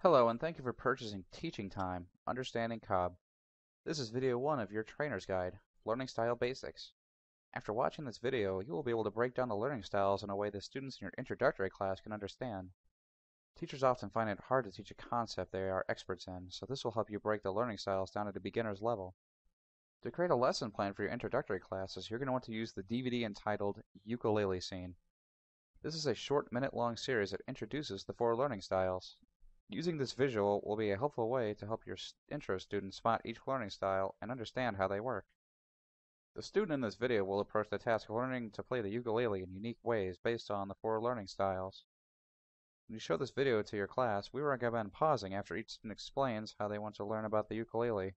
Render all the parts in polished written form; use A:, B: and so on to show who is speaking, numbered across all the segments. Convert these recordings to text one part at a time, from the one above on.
A: Hello, and thank you for purchasing Teaching Time, Understanding Cobb. This is video 1 of your trainer's guide, Learning Style Basics. After watching this video, you will be able to break down the learning styles in a way that students in your introductory class can understand. Teachers often find it hard to teach a concept they are experts in, so this will help you break the learning styles down at a beginner's level. To create a lesson plan for your introductory classes, you're going to want to use the DVD entitled Ukulele Scene. This is a short minute-long series that introduces the 4 learning styles. Using this visual will be a helpful way to help your intro students spot each learning style and understand how they work. The student in this video will approach the task of learning to play the ukulele in unique ways based on the 4 learning styles. When you show this video to your class, we recommend pausing after each student explains how they want to learn about the ukulele.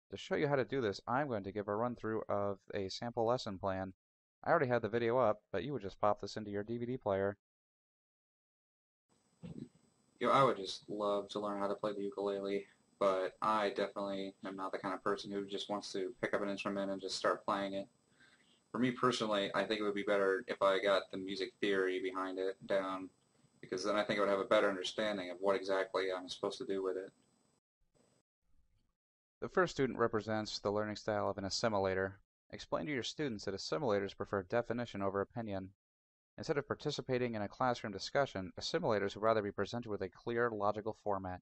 A: To show you how to do this, I'm going to give a run-through of a sample lesson plan. I already had the video up, but you would just pop this into your DVD player.
B: I would just love to learn how to play the ukulele, but I definitely am not the kind of person who just wants to pick up an instrument and just start playing it. For me personally, I think it would be better if I got the music theory behind it down, because then I think I would have a better understanding of what exactly I'm supposed to do with it.
A: The first student represents the learning style of an assimilator. Explain to your students that assimilators prefer definition over opinion. Instead of participating in a classroom discussion, assimilators would rather be presented with a clear, logical format.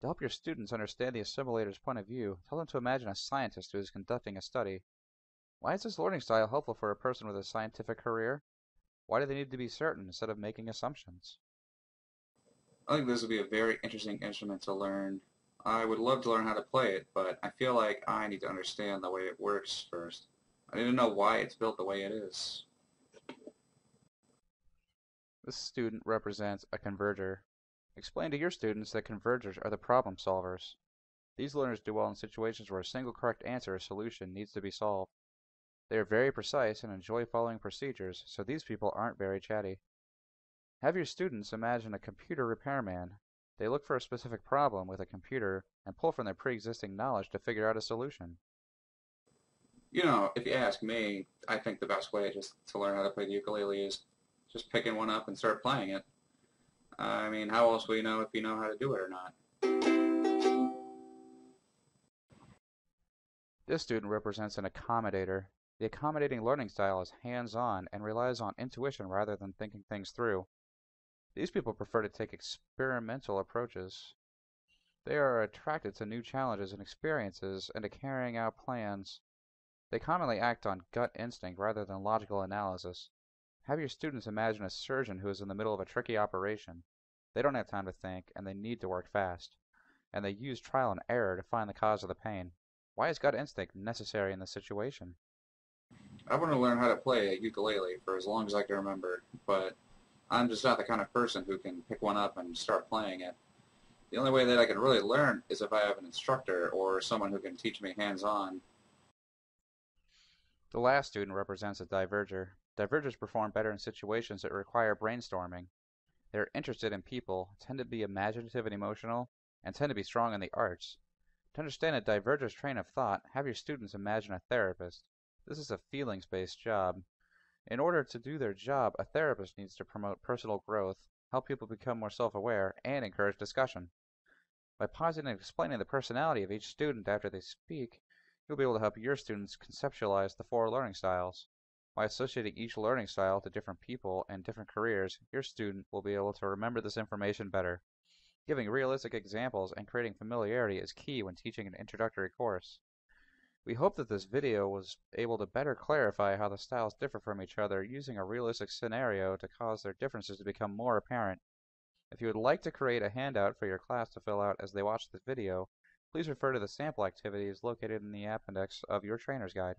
A: To help your students understand the assimilator's point of view, tell them to imagine a scientist who is conducting a study. Why is this learning style helpful for a person with a scientific career? Why do they need to be certain instead of making assumptions?
B: I think this would be a very interesting instrument to learn. I would love to learn how to play it, but I feel like I need to understand the way it works first. I need to know why it's built the way it is.
A: This student represents a converger. Explain to your students that convergers are the problem solvers. These learners do well in situations where a single correct answer or solution needs to be solved. They are very precise and enjoy following procedures, so these people aren't very chatty. Have your students imagine a computer repairman. They look for a specific problem with a computer and pull from their pre-existing knowledge to figure out a solution.
B: If you ask me, I think the best way just to learn how to play the ukulele is just picking one up and start playing it. I mean, how else will you know if you know how to do it or not?
A: This student represents an accommodator. The accommodating learning style is hands-on and relies on intuition rather than thinking things through. These people prefer to take experimental approaches. They are attracted to new challenges and experiences and to carrying out plans. They commonly act on gut instinct rather than logical analysis. Have your students imagine a surgeon who is in the middle of a tricky operation. They don't have time to think, and they need to work fast. And they use trial and error to find the cause of the pain. Why is gut instinct necessary in this situation?
B: I want to learn how to play a ukulele for as long as I can remember, but I'm just not the kind of person who can pick one up and start playing it. The only way that I can really learn is if I have an instructor or someone who can teach me hands-on.
A: The last student represents a diverger. Divergers perform better in situations that require brainstorming. They're interested in people, tend to be imaginative and emotional, and tend to be strong in the arts. To understand a diverger's train of thought, have your students imagine a therapist. This is a feelings-based job. In order to do their job, a therapist needs to promote personal growth, help people become more self-aware, and encourage discussion. By pausing and explaining the personality of each student after they speak, you'll be able to help your students conceptualize the 4 learning styles. By associating each learning style to different people and different careers, your student will be able to remember this information better. Giving realistic examples and creating familiarity is key when teaching an introductory course. We hope that this video was able to better clarify how the styles differ from each other using a realistic scenario to cause their differences to become more apparent. If you would like to create a handout for your class to fill out as they watch this video, please refer to the sample activities located in the appendix of your trainer's guide.